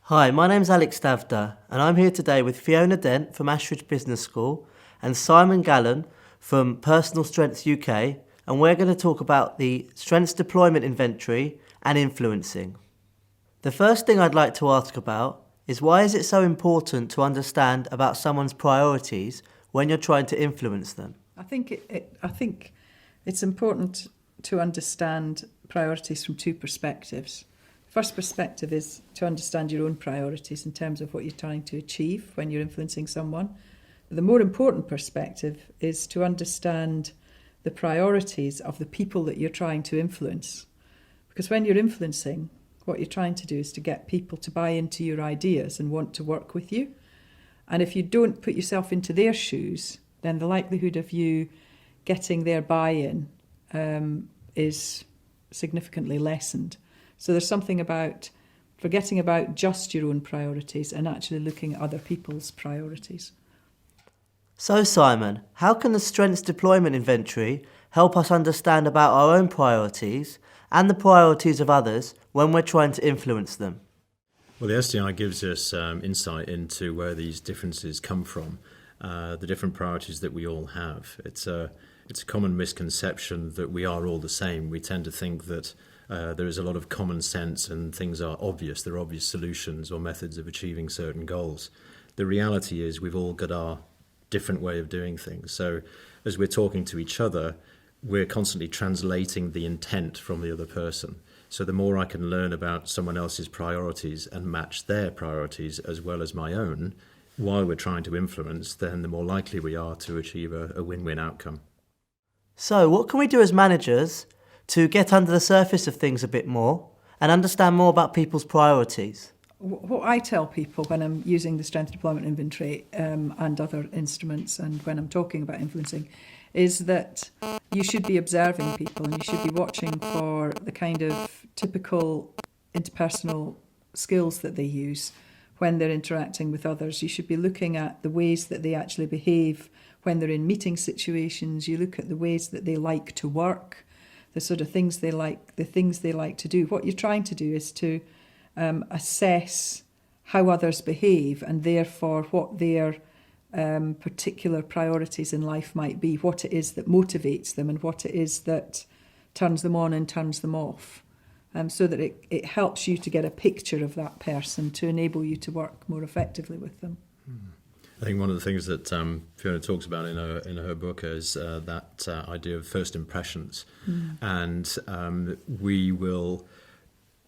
Hi, my name's Alex Stavda, and I'm here today with Fiona Dent from Ashridge Business School and Simon Gallen from Personal Strengths UK, and we're going to talk about the Strengths Deployment Inventory and influencing. The first thing I'd like to ask about is why is it so important to understand about someone's priorities when you're trying to influence them? I think it's important to understand priorities from two perspectives. First perspective is to understand your own priorities in terms of what you're trying to achieve when you're influencing someone. But the more important perspective is to understand the priorities of the people that you're trying to influence. Because when you're influencing, what you're trying to do is to get people to buy into your ideas and want to work with you. And if you don't put yourself into their shoes, then the likelihood of you getting their buy-in is significantly lessened. So there's something about forgetting about just your own priorities and actually looking at other people's priorities. So Simon, how can the Strengths Deployment Inventory help us understand about our own priorities and the priorities of others when we're trying to influence them? Well, the SDI gives us insight into where these differences come from, the different priorities that we all have. It's a common misconception that we are all the same. We tend to think that there is a lot of common sense and things are obvious. There are obvious solutions or methods of achieving certain goals. The reality is we've all got our different way of doing things. So as we're talking to each other, we're constantly translating the intent from the other person. So the more I can learn about someone else's priorities and match their priorities as well as my own while we're trying to influence, then the more likely we are to achieve a win-win outcome. So what can we do as managers to get under the surface of things a bit more and understand more about people's priorities? What I tell people when I'm using the Strength Deployment Inventory and other instruments and when I'm talking about influencing is that you should be observing people and you should be watching for the kind of typical interpersonal skills that they use when they're interacting with others. You should be looking at the ways that they actually behave when they're in meeting situations. You look at the ways that they like to work, the sort of things they like, the things they like to do. What you're trying to do is to assess how others behave and therefore what their particular priorities in life might be, what it is that motivates them and what it is that turns them on and turns them off, so that it helps you to get a picture of that person to enable you to work more effectively with them. I think one of the things that Fiona talks about in her book is that idea of first impressions. And we will,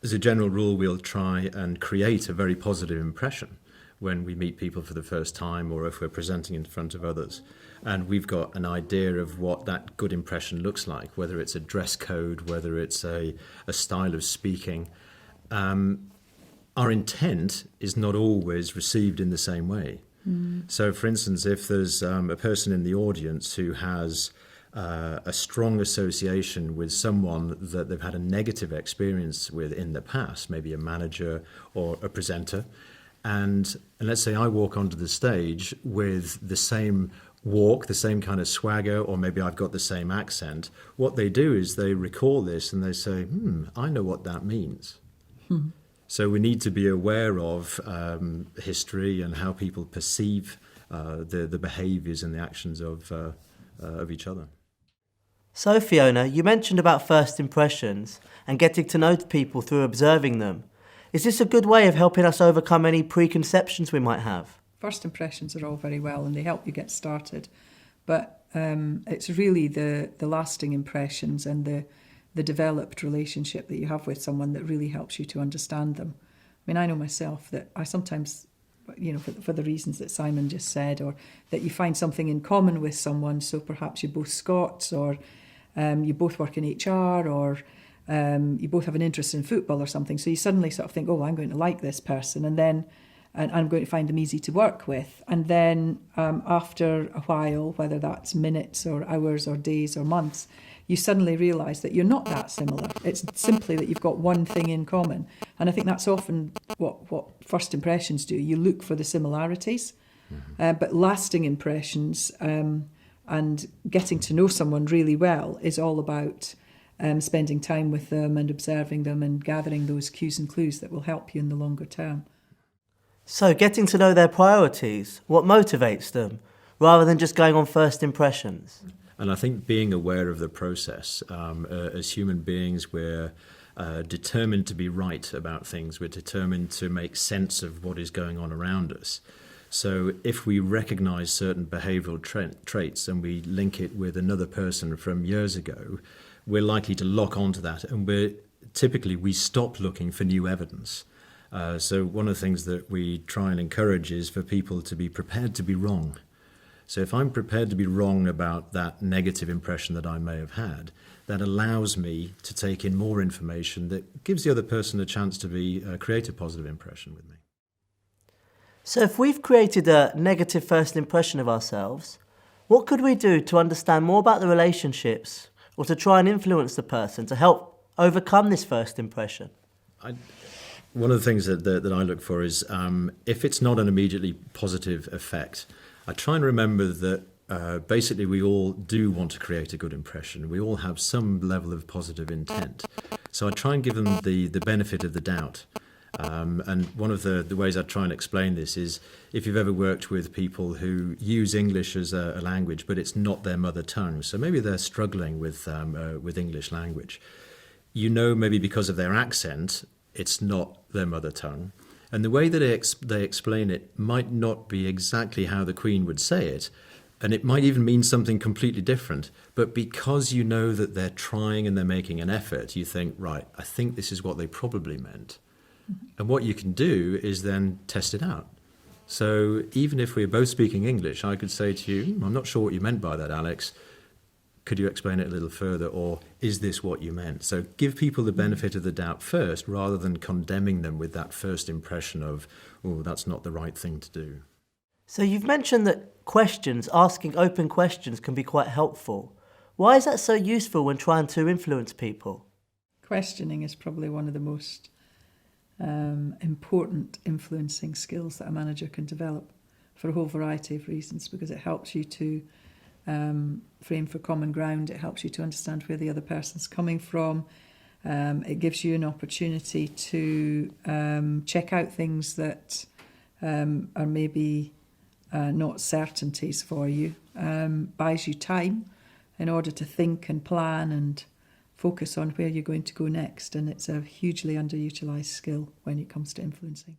as a general rule, we'll try and create a very positive impression when we meet people for the first time or if we're presenting in front of others. And we've got an idea of what that good impression looks like, whether it's a dress code, whether it's a style of speaking. Our intent is not always received in the same way. So, for instance, if there's a person in the audience who has a strong association with someone that they've had a negative experience with in the past, maybe a manager or a presenter, and let's say I walk onto the stage with the same walk, the same kind of swagger, or maybe I've got the same accent, what they do is they recall this and they say, I know what that means. So we need to be aware of history and how people perceive the behaviours and the actions of each other. So Fiona, you mentioned about first impressions and getting to know people through observing them. Is this a good way of helping us overcome any preconceptions we might have? First impressions are all very well and they help you get started, but it's really the lasting impressions and the developed relationship that you have with someone that really helps you to understand them. I mean, I know myself that I sometimes, for the reasons that Simon just said, or that you find something in common with someone, so perhaps you're both Scots or you both work in HR or you both have an interest in football or something, so you suddenly sort of think, oh, I'm going to like this person, and I'm going to find them easy to work with. And then after a while, whether that's minutes or hours or days or months, you suddenly realise that you're not that similar. It's simply that you've got one thing in common. And I think that's often what first impressions do. You look for the similarities, but lasting impressions and getting to know someone really well is all about spending time with them and observing them and gathering those cues and clues that will help you in the longer term. So getting to know their priorities, what motivates them, rather than just going on first impressions. And I think being aware of the process, as human beings, we're determined to be right about things. We're determined to make sense of what is going on around us. So if we recognize certain behavioral traits and we link it with another person from years ago, we're likely to lock onto that, and we stop looking for new evidence. So one of the things that we try and encourage is for people to be prepared to be wrong. So if I'm prepared to be wrong about that negative impression that I may have had, that allows me to take in more information that gives the other person a chance to create a positive impression with me. So if we've created a negative first impression of ourselves, what could we do to understand more about the relationships or to try and influence the person to help overcome this first impression? One of the things that I look for is if it's not an immediately positive effect, I try and remember that basically we all do want to create a good impression. We all have some level of positive intent. So I try and give them the benefit of the doubt. And one of the ways I try and explain this is if you've ever worked with people who use English as a language, but it's not their mother tongue. So maybe they're struggling with English language. You know, maybe because of their accent, it's not their mother tongue. And the way that they explain it might not be exactly how the Queen would say it, and it might even mean something completely different. But because you know that they're trying and they're making an effort, you think, right, I think this is what they probably meant. Mm-hmm. And what you can do is then test it out. So even if we're both speaking English, I could say to you, I'm not sure what you meant by that, Alex. Could you explain it a little further, or is this what you meant? So give people the benefit of the doubt first, rather than condemning them with that first impression of, oh, that's not the right thing to do. So you've mentioned that asking open questions can be quite helpful. Why is that so useful when trying to influence people? Questioning is probably one of the most important influencing skills that a manager can develop for a whole variety of reasons, because it helps you to frame for common ground. It helps you to understand where the other person's coming from. It gives you an opportunity to check out things that are maybe not certainties for you. Buys you time in order to think and plan and focus on where you're going to go next. And it's a hugely underutilised skill when it comes to influencing.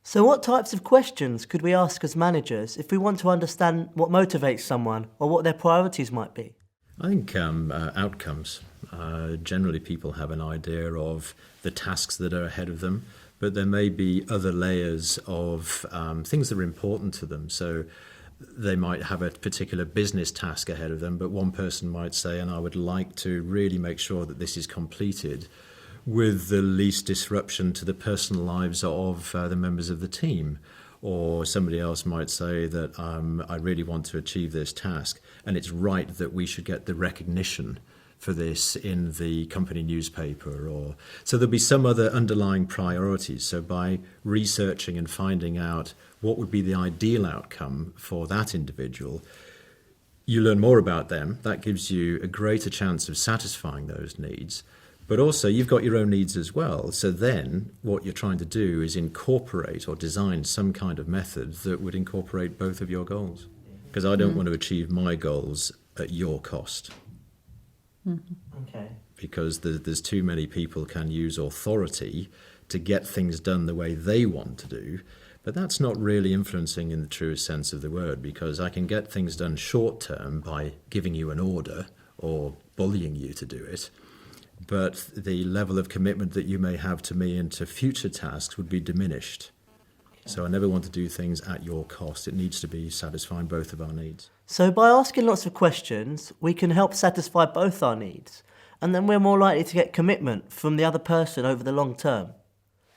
So what types of questions could we ask as managers if we want to understand what motivates someone or what their priorities might be? I think outcomes. Generally, people have an idea of the tasks that are ahead of them, but there may be other layers of things that are important to them. So they might have a particular business task ahead of them, but one person might say, and I would like to really make sure that this is completed with the least disruption to the personal lives of the members of the team. Or somebody else might say that I really want to achieve this task, and it's right that we should get the recognition for this in the company newspaper. So there'll be some other underlying priorities. So by researching and finding out what would be the ideal outcome for that individual, you learn more about them. That gives you a greater chance of satisfying those needs. But also, you've got your own needs as well. So then what you're trying to do is incorporate or design some kind of method that would incorporate both of your goals. Because I don't want to achieve my goals at your cost. Mm-hmm. Okay. Because there's too many people can use authority to get things done the way they want to do. But that's not really influencing in the truest sense of the word, because I can get things done short term by giving you an order or bullying you to do it. But the level of commitment that you may have to me and to future tasks would be diminished. So I never want to do things at your cost. It needs to be satisfying both of our needs. So by asking lots of questions, we can help satisfy both our needs, and then we're more likely to get commitment from the other person over the long term.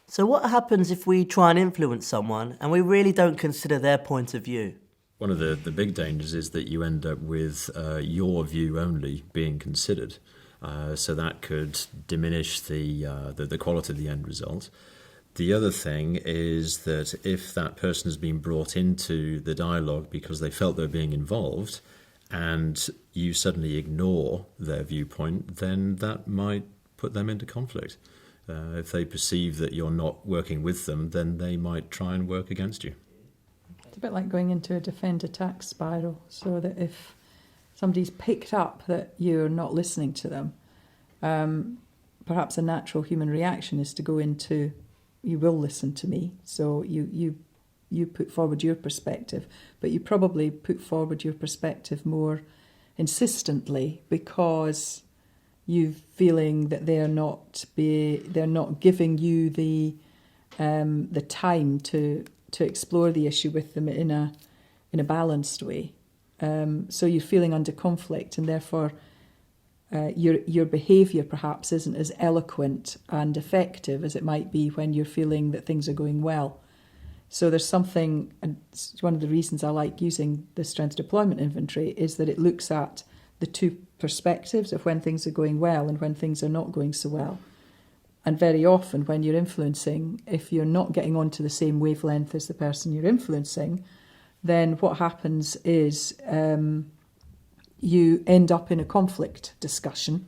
So what happens if we try and influence someone and we really don't consider their point of view? One of the big dangers is that you end up with your view only being considered. So that could diminish the quality of the end result. The other thing is that if that person has been brought into the dialogue because they felt they're being involved, and you suddenly ignore their viewpoint, then that might put them into conflict. If they perceive that you're not working with them, then they might try and work against you. It's a bit like going into a defend-attack spiral, so that if somebody's picked up that you're not listening to them, perhaps a natural human reaction is to go into, you will listen to me, so you put forward your perspective, but you probably put forward your perspective more insistently because you feeling that they're not giving you the time to explore the issue with them in a balanced way. So you're feeling under conflict, and therefore your behaviour perhaps isn't as eloquent and effective as it might be when you're feeling that things are going well. So there's something, and it's one of the reasons I like using the strengths deployment inventory, is that it looks at the two perspectives of when things are going well and when things are not going so well. And very often when you're influencing, if you're not getting onto the same wavelength as the person you're influencing, then what happens is you end up in a conflict discussion,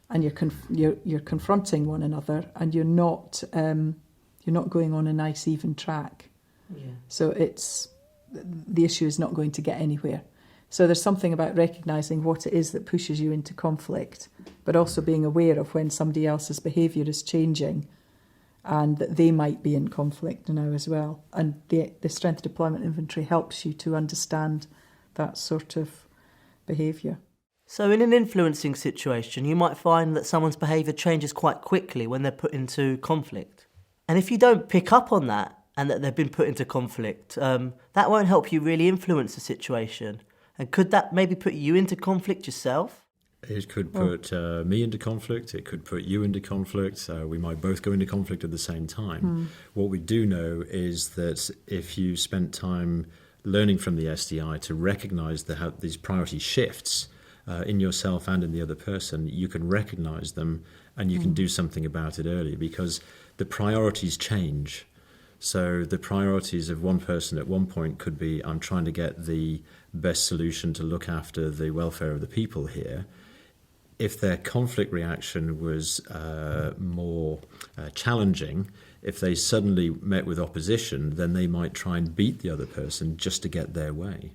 and you're confronting one another, and you're not going on a nice even track. Yeah. So the issue is not going to get anywhere. So there's something about recognising what it is that pushes you into conflict, but also being aware of when somebody else's behaviour is changing and that they might be in conflict now as well. And the strength deployment inventory helps you to understand that sort of behaviour. So in an influencing situation, you might find that someone's behaviour changes quite quickly when they're put into conflict. And if you don't pick up on that and that they've been put into conflict, that won't help you really influence the situation. And could that maybe put you into conflict yourself? It could put me into conflict. It could put you into conflict. We might both go into conflict at the same time. What we do know is that if you spent time learning from the SDI to recognise these priority shifts in yourself and in the other person, you can recognise them and you can do something about it early, because the priorities change. So the priorities of one person at one point could be, I'm trying to get the best solution to look after the welfare of the people here. If their conflict reaction was more challenging, if they suddenly met with opposition, then they might try and beat the other person just to get their way.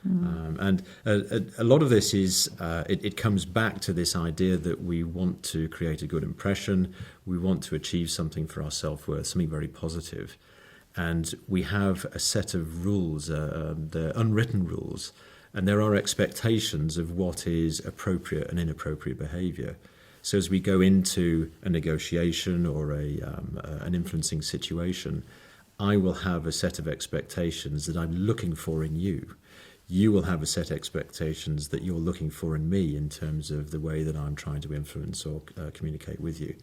And a lot of this is, it comes back to this idea that we want to create a good impression, we want to achieve something for our self-worth, something very positive. And we have a set of rules, the unwritten rules, and there are expectations of what is appropriate and inappropriate behaviour. So as we go into a negotiation or an influencing situation, I will have a set of expectations that I'm looking for in you. You will have a set of expectations that you're looking for in me in terms of the way that I'm trying to influence or communicate with you.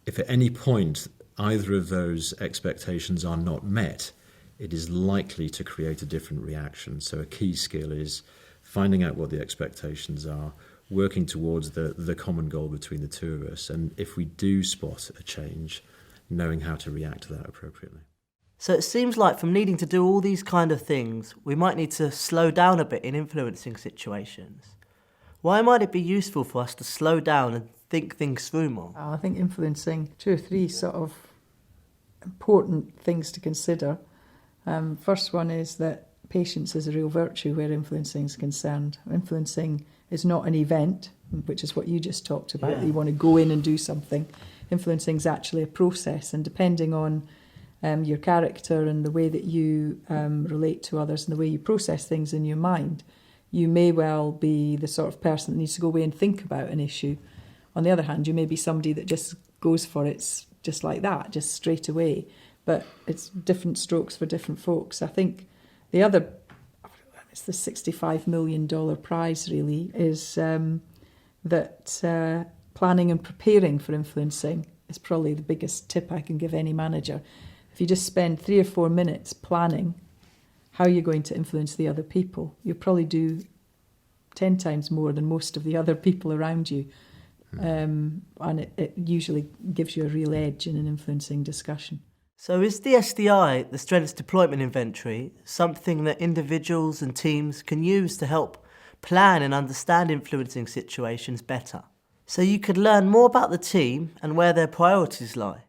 If at any point either of those expectations are not met, it is likely to create a different reaction. So a key skill is finding out what the expectations are, working towards the common goal between the two of us, and if we do spot a change, knowing how to react to that appropriately. So it seems like from needing to do all these kind of things, we might need to slow down a bit in influencing situations. Why might it be useful for us to slow down and think things through more? I think influencing, 2 or 3 sort of important things to consider. First one is that patience is a real virtue where influencing is concerned. Influencing is not an event, which is what you just talked about. Yeah. You want to go in and do something. Influencing is actually a process, and depending on your character and the way that you relate to others and the way you process things in your mind, you may well be the sort of person that needs to go away and think about an issue. On the other hand, you may be somebody that just goes for it just like that, just straight away. But it's different strokes for different folks. I think the other, it's the $65 million prize really, is that planning and preparing for influencing is probably the biggest tip I can give any manager. If you just spend 3 or 4 minutes planning how you're going to influence the other people, you'll probably do 10 times more than most of the other people around you. And it usually gives you a real edge in an influencing discussion. So is the SDI, the Strengths Deployment Inventory, something that individuals and teams can use to help plan and understand influencing situations better? So you could learn more about the team and where their priorities lie.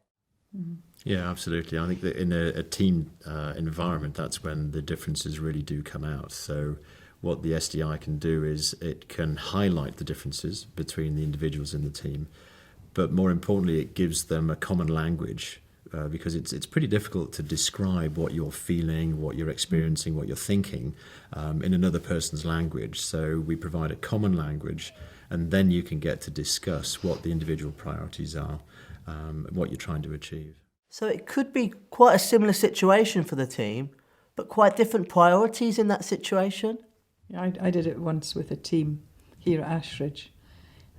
Yeah, absolutely. I think that in a team environment, that's when the differences really do come out. So what the SDI can do is it can highlight the differences between the individuals in the team, but more importantly, it gives them a common language, because it's pretty difficult to describe what you're feeling, what you're experiencing, what you're thinking in another person's language. So we provide a common language, and then you can get to discuss what the individual priorities are, what you're trying to achieve. So it could be quite a similar situation for the team, but quite different priorities in that situation. Yeah, I did it once with a team here at Ashridge,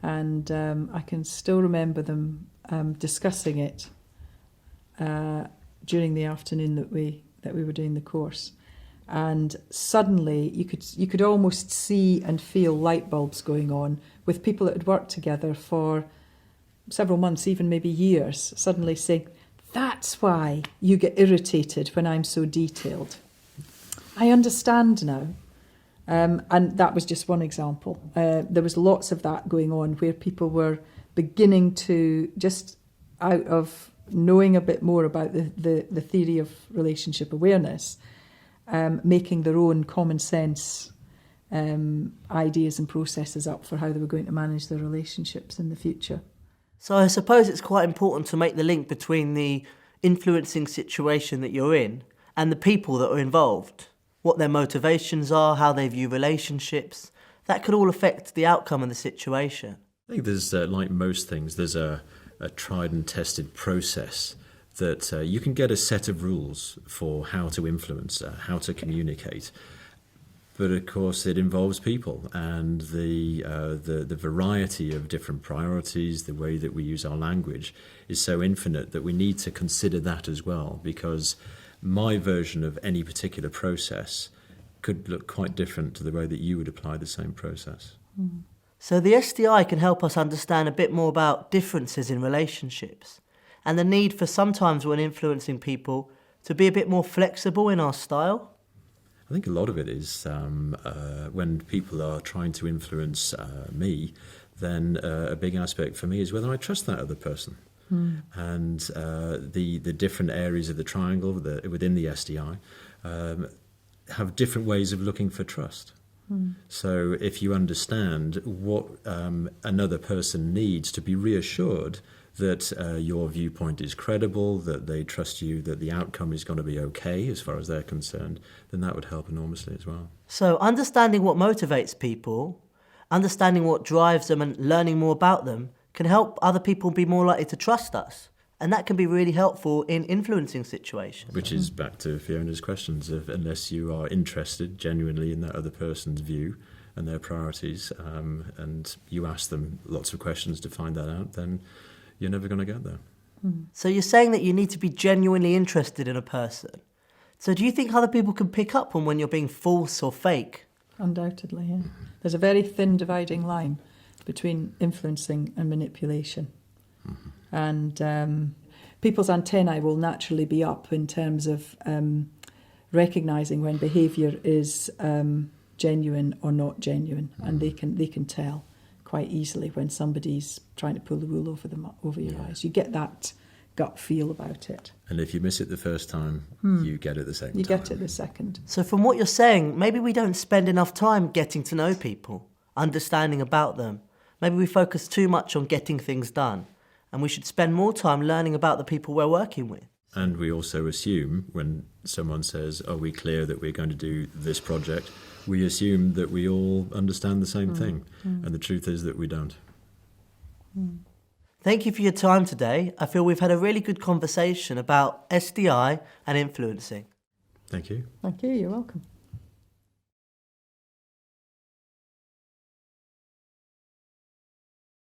and I can still remember them discussing it during the afternoon that we were doing the course, and suddenly you could almost see and feel light bulbs going on with people that had worked together for several months, even maybe years, suddenly saying, "That's why you get irritated when I'm so detailed. I understand now." And that was just one example. There was lots of that going on where people were beginning to, just out of knowing a bit more about the theory of relationship awareness, making their own common sense ideas and processes up for how they were going to manage their relationships in the future. So I suppose it's quite important to make the link between the influencing situation that you're in and the people that are involved, what their motivations are, how they view relationships. That could all affect the outcome of the situation. I think there's, like most things, there's a tried and tested process that you can get a set of rules for how to influence, how to communicate. But of course, it involves people, and the variety of different priorities, the way that we use our language is so infinite that we need to consider that as well, because my version of any particular process could look quite different to the way that you would apply the same process. So the SDI can help us understand a bit more about differences in relationships and the need for sometimes when influencing people to be a bit more flexible in our style. I think a lot of it is when people are trying to influence me, then a big aspect for me is whether I trust that other person. And the different areas of the triangle within the SDI have different ways of looking for trust. So if you understand what another person needs to be reassured that your viewpoint is credible, that they trust you, that the outcome is going to be okay as far as they're concerned, then that would help enormously as well. So understanding what motivates people, understanding what drives them and learning more about them can help other people be more likely to trust us. And that can be really helpful in influencing situations. Which is back to Fiona's questions of unless you are interested genuinely in that other person's view and their priorities, and you ask them lots of questions to find that out, then you're never going to get there. So you're saying that you need to be genuinely interested in a person. So do you think other people can pick up on when you're being false or fake? Undoubtedly, yeah. There's a very thin dividing line between influencing and manipulation. And people's antennae will naturally be up in terms of recognising when behaviour is genuine or not genuine, and they can tell quite easily when somebody's trying to pull the wool over your eyes. You get that gut feel about it. And if you miss it the first time, you get it the second time. You get it the second. So from what you're saying, maybe we don't spend enough time getting to know people, understanding about them. Maybe we focus too much on getting things done, and we should spend more time learning about the people we're working with. And we also assume when someone says, are we clear that we're going to do this project, we assume that we all understand the same thing. And the truth is that we don't. Thank you for your time today. I feel we've had a really good conversation about SDI and influencing. Thank you. Thank you, you're welcome.